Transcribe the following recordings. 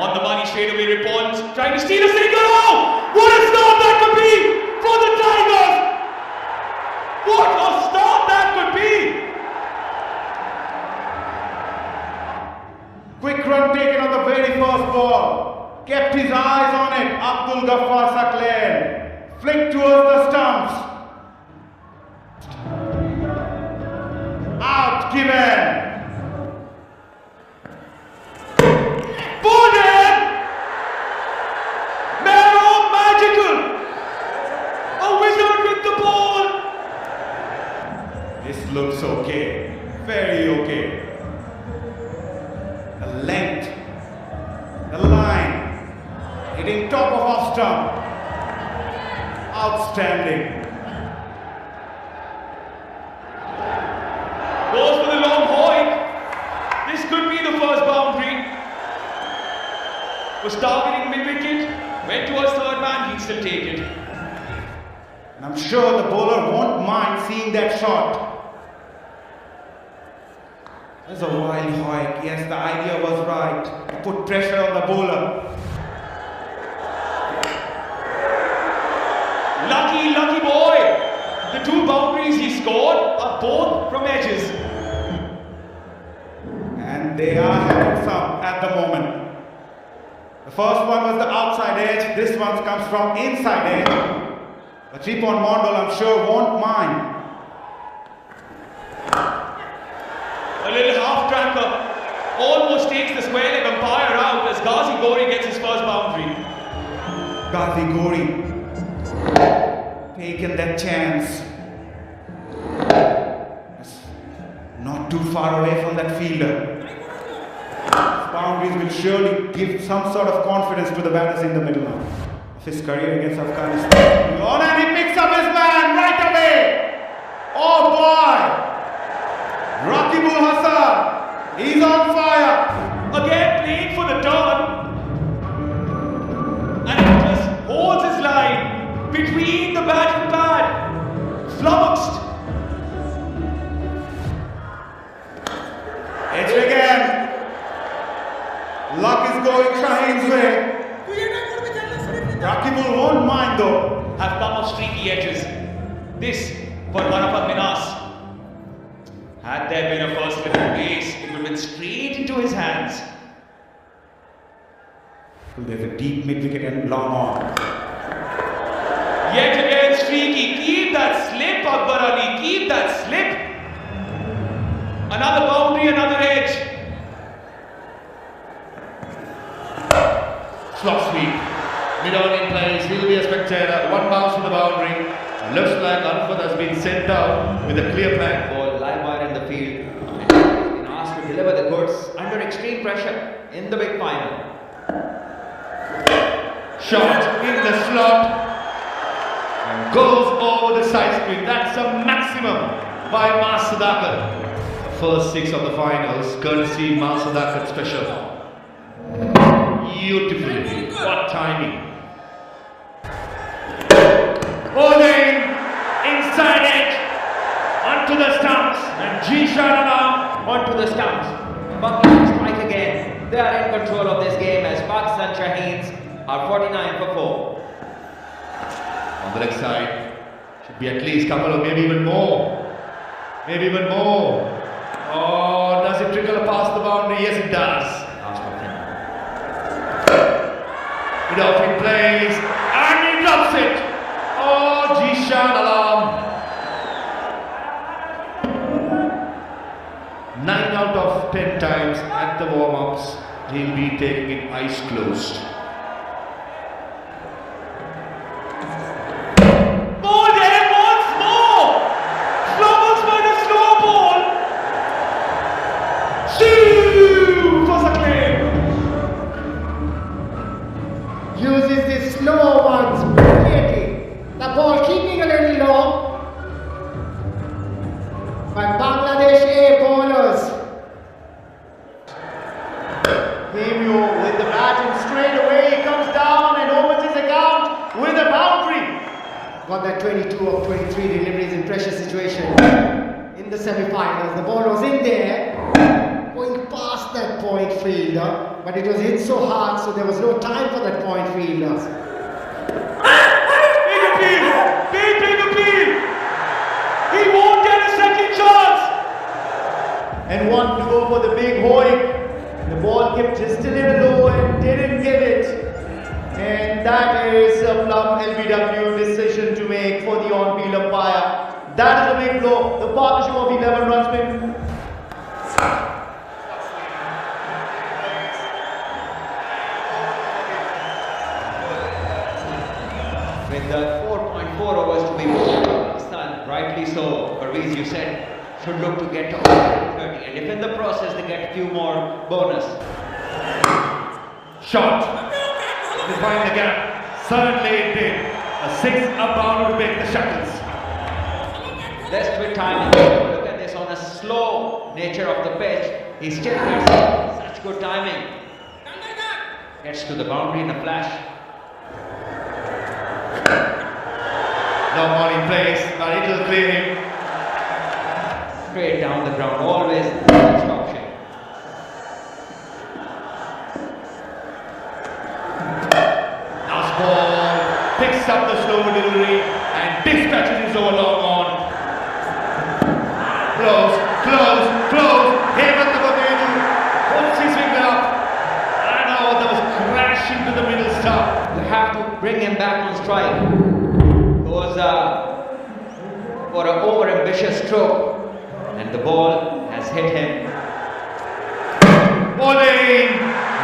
On the money straight away, responds, trying to steal a single. Oh! What a start that could be for the Tigers! What a start that could be! Quick run taken on the very first ball. Kept his eyes on it. Abdul Ghaffar Saklan. Flicked towards the stumps. Out given. This looks okay, very okay. The length, the line, hitting top of off stump. Outstanding. Goes for the long hoik. This could be the first boundary. Was targeting mid-wicket, went towards third man, he'd still take it. And I'm sure the bowler won't mind seeing that shot. There's a wild hoik. Yes, the idea was right. Put pressure on the bowler. Lucky boy. The two boundaries he scored are both from edges. And they are having some at the moment. The first one was the outside edge. This one comes from inside edge. But Tripon Mondal, I'm sure, won't mind. A little half-tracker almost takes the square leg umpire out as Ghazi Gori gets his first boundary. Ghazi Gori taken that chance. Not too far away from that fielder. His boundaries will surely give some sort of confidence to the batters in the middle of his career against Afghanistan. On and he picks up his man right away. Oh boy! Rakibul Hasan, he's on fire. Again playing for the turn. And it just holds his line between the bat and pad. Flummoxed. Edge again. Luck is going Shaheen's way. Rakibul won't mind though. Have come off streaky edges. This for Manafat Minas. Had there been a first lift of pace, it would have been straight into his hands. There's a deep mid-wicket and long on. Yet again streaky. Keep that slip, Akbar Ali. Keep that slip. Another boundary, another edge. Slot sweep. Mid-on in place. He'll be a spectator. One bounce to the boundary. Looks like Anfad has been sent down with a clear plan. Ball live wire in the field. He's been asked to deliver the goods under extreme pressure in the big final. Shot in the slot and goes over the side screen. That's a maximum by Mas Sadakat. First six of the finals, courtesy Mas Sadakat special. Beautifully. What timing. Bowling inside edge onto the stumps and Jishan Alam Onto the stumps. Bangladesh strike again. They are in control of this game as Pakistan Shaheens are 49 for 4. on the leg side. Should be at least a couple of maybe even more. Maybe even more. Oh, does it trickle past the boundary? Yes, it does. It often plays and he drops it. Oh, Jishan Alam. 9 out of 10 times at the warm-ups, he'll be taking it eyes closed. Ball there once more! Flummoxed by the slow ball! Shoo! For Saklan! Uses the slow ones brilliantly. The ball keeping a little low. But Bangladesh A bowlers. Hemu with the bat and straight away he comes down and opens his account with a boundary. Got that 22 of 23 deliveries in pressure situation. In the semi-finals, the ball was in there, going past that point fielder. but it was hit so hard, so there was no time for that point fielder. Big appeal! Big appeal! He won't get a second chance! And wanted to go for the big hoik. The ball kept just a little low and didn't get it. And that is a plumb LBW decision to make for the on-field umpire. That is a big blow. The partnership of 11 runsmen. With the 4.4 overs to be bowled, Pakistan, rightly so, Parveez, you said, should look to get to over 30, and if in the process they get a few more bonus. Shot. To find the gap. Certainly it did. A 6 up bound would break the shackles. Best with timing. Look at this on a slow nature of the pitch. He still gets such good timing. Gets to the boundary in a flash. No ball in place, but it will clear him. Straight down the ground, always next option. Last ball picks up the slow delivery and dispatches his over long on. Close. Hemant the Babedu puts his finger up. And now that was crashing to the middle stump. You have to bring him back on strike. Those for an over-ambitious stroke, and the ball has hit him. Bowling,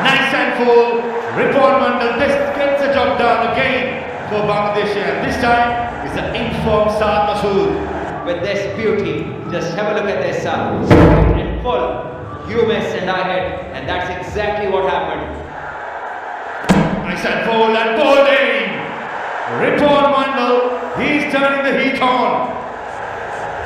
nice and full. Ripon Mandal this gets the job done again for Bangladesh, and this time is the informed Saad Masood. With this beauty, just have a look at this, straight and full. You miss and I hit, and that's exactly what happened. Nice and full and bowling. Ripon Mandal, he's turning the heat on.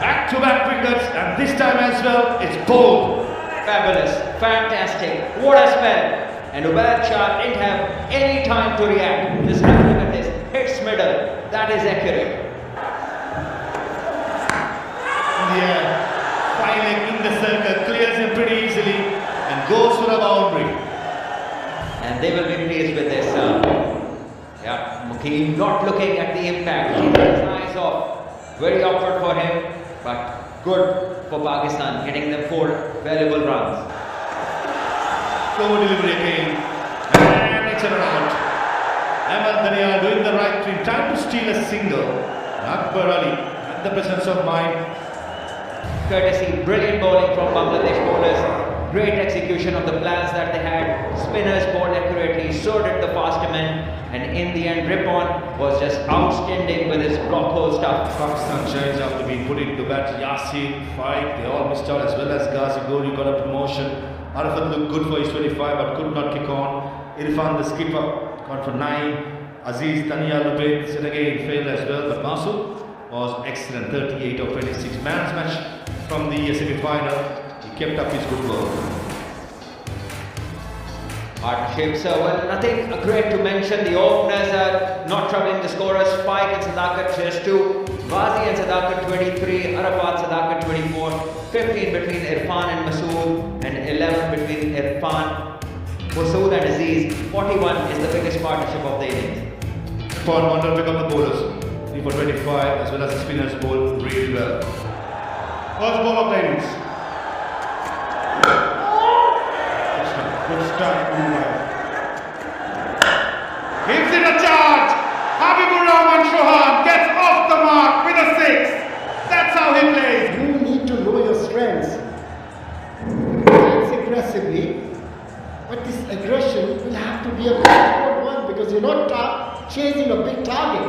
Back-to-back wickets, and this time as well, it's bowled. Fabulous, fantastic, what a spell. And Ubaid Shah didn't have any time to react. Just have a look at this, hits middle, that is accurate. Yeah, filing in the circle, clears him pretty easily and goes for a boundary. And they will be pleased with this. Mukeem not looking at the impact, keeping his eyes off. Very awkward for him, but good for Pakistan, getting them 4 valuable runs. Slow delivery again, and it's a run out. Ahmed Daniel doing the right thing, trying to steal a single. Akbar Ali had the presence of mind. Courtesy, brilliant bowling from Bangladesh bowlers. Great execution of the plans that they had. Spinners bowled accurately, so did the faster men. And in the end, Ripon was just outstanding with his block hole stuff. Pakistan giants after being put into bat, Yasin, Faik, they all missed out, as well as Ghazi Gori got a promotion. Arafat looked good for his 25 but could not kick on. Irfan the skipper got for 9. Aziz Tania Lubin said again failed as well, but Masood was excellent, 38 of 26. Man's match from the semi-final, he kept up his good work. Partnerships, well, nothing great to mention. The openers are not troubling the scorers. Faik and Sadakat just 2. Ghazi and Sadakat 23. Arafat Sadakat 24. 15 between Irfan and Masood, and 11 between Irfan, Masood and Aziz. 41 is the biggest partnership of the innings. Paul Mondal pick up the bowlers. 3 for 25, as well as the spinners bowled really well. First ball of the innings. Good start, umpire. Gives it a charge. Habibur Rahman Chauhan gets off the mark with a 6. That's how he plays. You need to know your strengths. Dance aggressively, but this aggression will have to be a controlled one because you're not chasing a big target.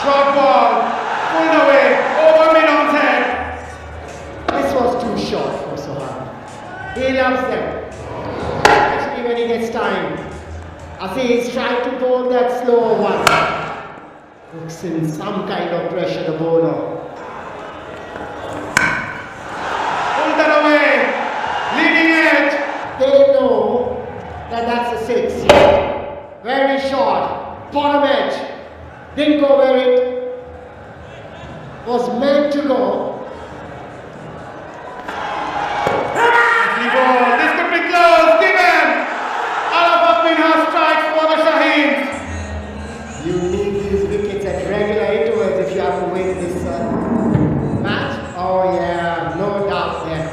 Short ball, pulled away, over mid-on's head. This was too short for Sohan. He loves them, especially when he gets time. Aziz tried to bowl that slow one. Looks in some kind of pressure, the bowler. Pulled that away, leading edge. They know that that's a 6. Very short, bottom edge. Didn't go where it was meant to go. win this match? Oh yeah, no doubt there.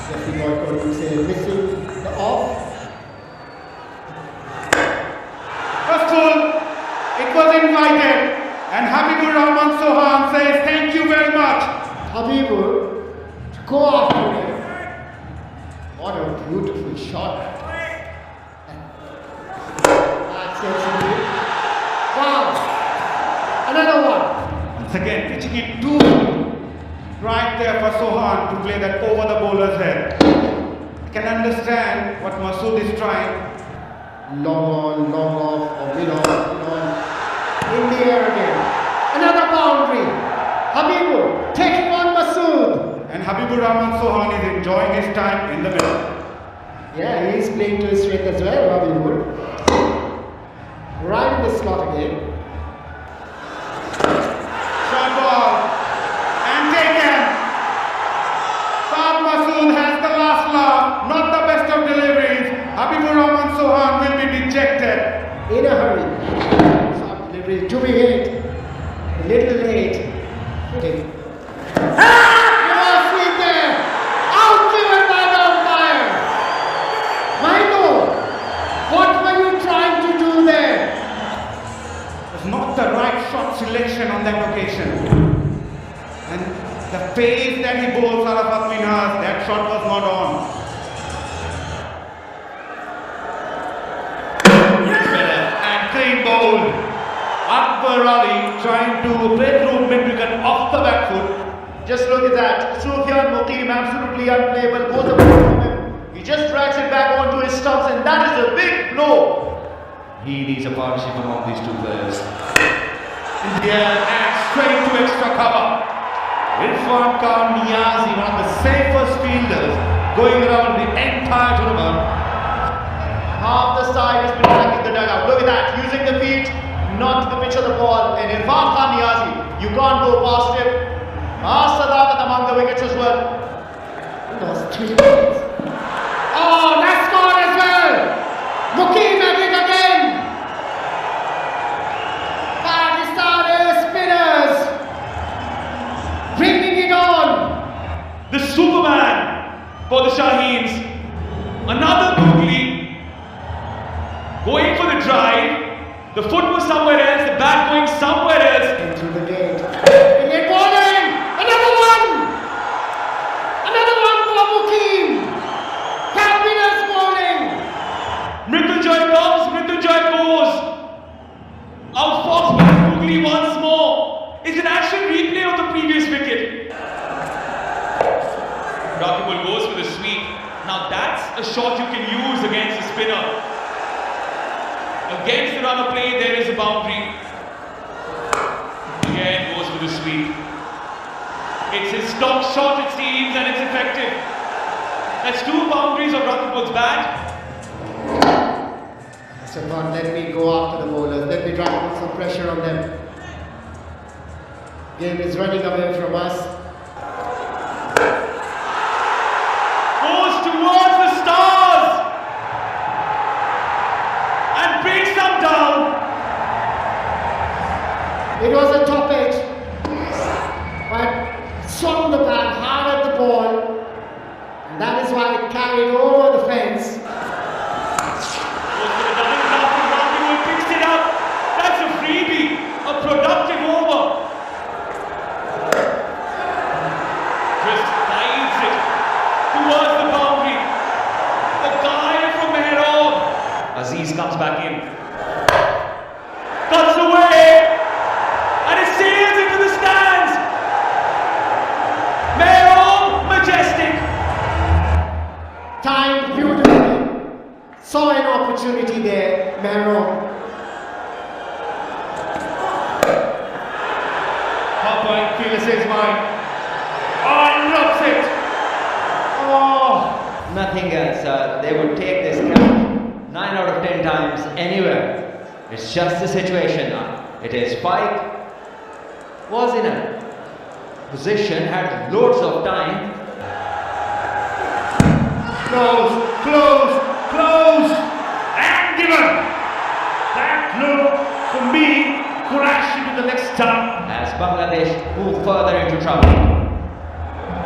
Jeffrey Boyd could say missing the off. Full. It was invited. And Habibur Rahman Sohan says thank you very much. Habibur, go after him. What a beautiful shot. That's it. Wow. Another one. Once again, pitching it too right there for Sohan to play that over the bowler's head. I can understand what Masood is trying. Long off, or mid on. In the air again. Another boundary. Habibur taking on Masood. And Habibur Rahman Sohan is enjoying his time in the middle. Yeah, he is playing to his strength as well, Habibur. Right in the slot again. Short ball. And taken. Saad Masood has the last laugh. Not the best of deliveries. Habibur Rahman Sohan will be dejected. In a hurry. Shot delivery to be hit. A little late. Okay. Sweet there. Outgiven by the umpire. Michael, what were you trying to do there? It was not the right shot selection on that occasion. And the pace that he bowls Arafat Minhas, that shot was not on. And clean bowled. Akbar Ali trying to play through mid-wicket off the back foot. Just look at that. Sufyan Muqim absolutely unplayable. Goes away from him. He just drags it back onto his stumps, and that is a big blow. He needs a partnership among these two players. In the air and straight to extra cover. Irfan Khan Niazi, one of the safest fielders going around the entire tournament. Half the side has been back in the dugout. Look at that. Using the feet, not the pitch of the ball. And Irfan Khan Niazi, you can't go past him. Sadakat among the wickets as well. He lost 3 wickets. Oh, that's gone as well. Muqim at it again. Pakistan spinners bringing it on. The Superman for the Shaheens. Another googly. Going for the drive. The foot was somewhere else. The bat going somewhere else. Into the gate. Bring it bowling. Another one. Another one for Muqim. Happiness bowling. Mrityunjay comes, Mrityunjay goes. Out Fox with googly once more. It's an action replay of the previous wicket. Rakibul goes for the sweep. Now that's a shot you can use against a spinner. Against the run of play, there is a boundary. Again goes for the sweep. It's his stock shot, it seems, and it's effective. That's 2 boundaries of Rakibul's bat. So God, let me go after the bowlers. Let me try to put some pressure on them. Game is running away from us. Goes towards the stars and brings them down. It was a top edge, but swung the bat hard at the ball, and that is why it carried over the fence. Goes for the double blast and Rakibul picks it up. That's a freebie, a productive over. Just guides it towards the boundary. The guy from Mehrob. Aziz comes back in. Cuts away. And it sails into the stands. Mehrob, majestic. Timed beautifully. Saw an opportunity there, Mehrob. Top point, Felix is mine. Oh, drops it. Oh. Nothing else. They would take this catch 9 out of 10 times anywhere. It's just a situation now. It is Spike was in a position, had loads of time. Close, and given. That look for me crashed into the next stump. As Bangladesh move further into trouble.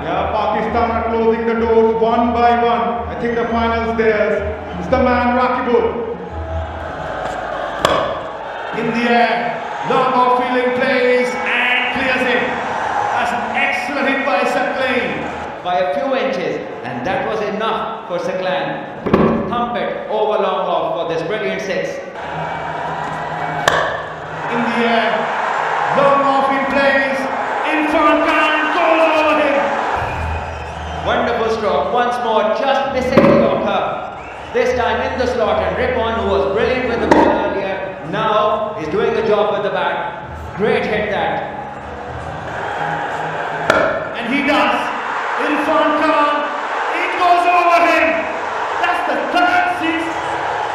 Yeah, Pakistan are closing the doors one by one. I think the final's theirs. It's the man Rakibul. In the air, long off fielding plays and clears it. That's an excellent hit by Saklan. By a few inches, and that was enough for Saklan to thump it over long off for this brilliant six. In the air, long off in plays. Irfan Khan goes over him. Wonderful stroke, once more just missing the Yorker. This time in the slot, and Ripon, who was brilliant with the ball earlier, now is doing the job with the bat. Great hit that. And he does. Irfan Khan, it goes over him. That's the third six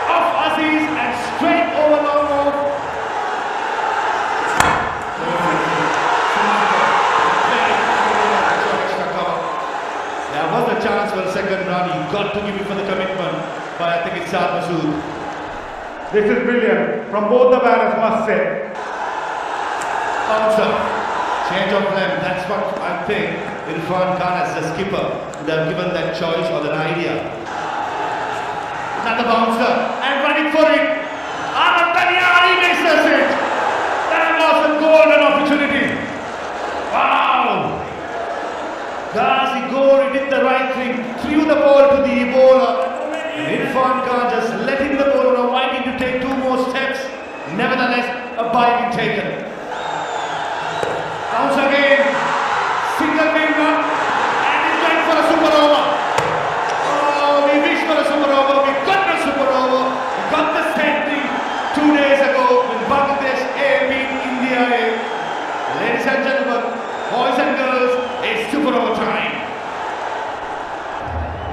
of Aziz and straight over long off. There was a chance for a second run. You got to give it for the commitment, but I think it's Saad Masood. This is brilliant from both the batters, must say. Bouncer, change of length. That's what I think Irfan Khan as the skipper would have given that choice or that idea. Another bouncer and running for it. Ahmed Tanyari misses it. That was a golden opportunity. Wow. Ghazi Gori did the right thing, threw the ball to the bowler. And Irfan Khan just letting the bowler know I need to take two more steps. Nevertheless, a bite being taken. Bounce again, single big run, and he's going for a super over. Oh, we wish for a super over, we got a super over. We got the same thing 2 days ago when Bangladesh A beat India A. Ladies and gentlemen, boys and girls, it's super over time.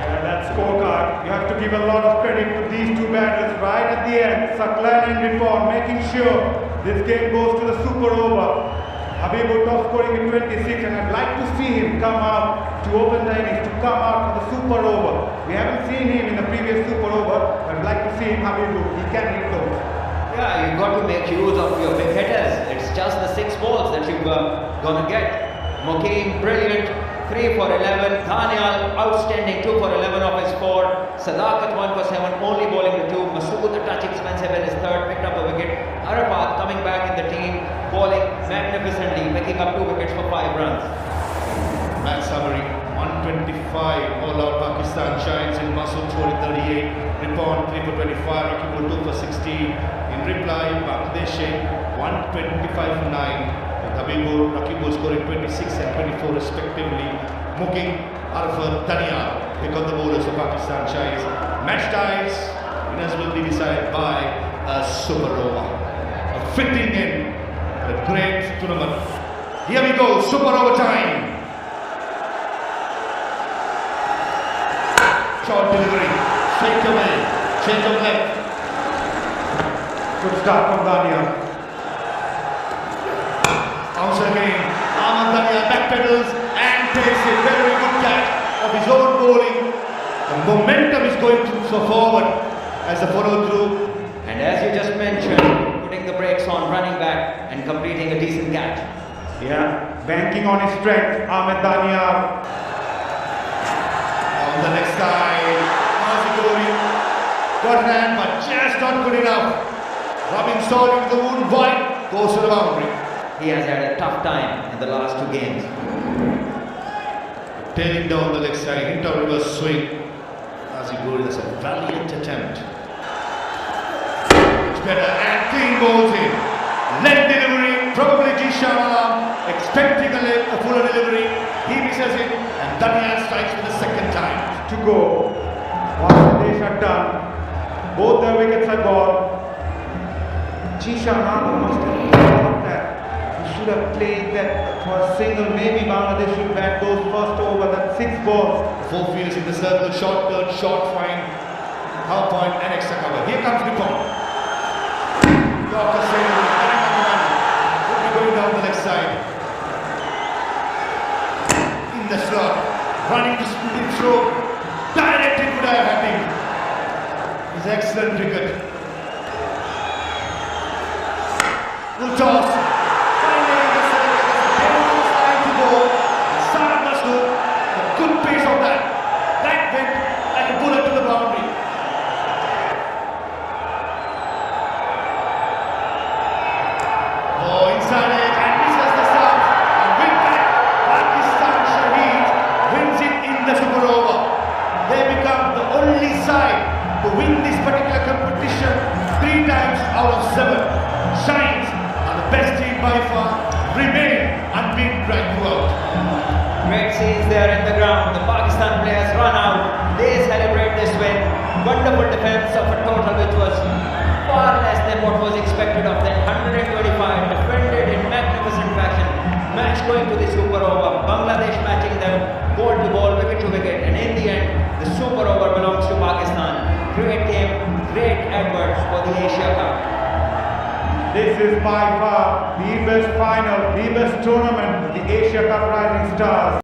Yeah, that scorecard, you have to give a lot of credit to these two batters right at the end. Saklan and Ripon making sure this game goes to the super over. Habibul top scoring in 26, and I'd like to see him come out to open the innings, to come out for the super over. We haven't seen him in the previous super over, but I'd like to see him, Habibul. He can hit those. Yeah, you've got to make use of your big hitters. It's just the 6 balls that you're gonna get. Mokeem, brilliant, 3 for 11. Daniel, outstanding, 2 for 11 of his 4. Sadakat, 1 for 7, only bowling to 2. Masood, the touch expensive in his 3rd, picked up a wicket. Arafat coming back in the team, bowling magnificently, picking up 2 wickets for 5 runs. Match summary, 125, all out Pakistan shines in Masood scoring 38, Ripon 3 for 25, Rakibul 2 for 16. In reply, Bangladesh 125 for 9. Habibul, Rakibul scoring 26 and 24 respectively. Muking, Arfan, Tanya pick up the bowlers for Pakistan Shines. Match ties, winners will be decided by a super over. A fitting in a great tournament. Here we go, super over time. Short delivery, straight away, change of length. Good start from Daniel. Bounce again, Ahmed Dania backpedals and takes a very good catch of his own bowling. The momentum is going so forward as a follow through. And as you just mentioned, putting the brakes on, running back and completing a decent catch. Yeah, banking on his strength, Ahmed Dania. On the next side, Mazigori got an hand but just not good enough. Rubbing salt into the wound, wide, goes to the boundary. He has had a tough time in the last 2 games. Tailing down the leg side, hit a reverse swing. Mazigori, that's a valiant attempt. It's better and clean bowls in. Leg delivery, probably Jishan alarm, expecting a fuller delivery. He misses it and Daniel strikes for the second time. To go. Bangladesh are done. Both their wickets are gone. Jishan must have thought that he should have played that for a single. Maybe Bangladesh should bat those first over, that 6 balls. 4 fielders in the circle, short turn, short fine, half point and extra cover. Here comes Ripon. Yorker single, and on would be going down the left side. In the slot, running to split throw, directly could have happened. His excellent cricket. Will toss. Finally, the 3 times out of 7. Shines are the best team by far, remain unbeaten right throughout. Great scenes there in the ground. The Pakistan players run out. They celebrate this win. Wonderful defense of a total which was far less than what was expected of them. 125 defended in magnificent fashion. Match going to the super over. Bangladesh matching them ball to ball, wicket to wicket. And in the end, the super over belongs to Pakistan. Great game, great efforts for the Asia Cup. This is by far the best final, the best tournament, the Asia Cup Rising Stars.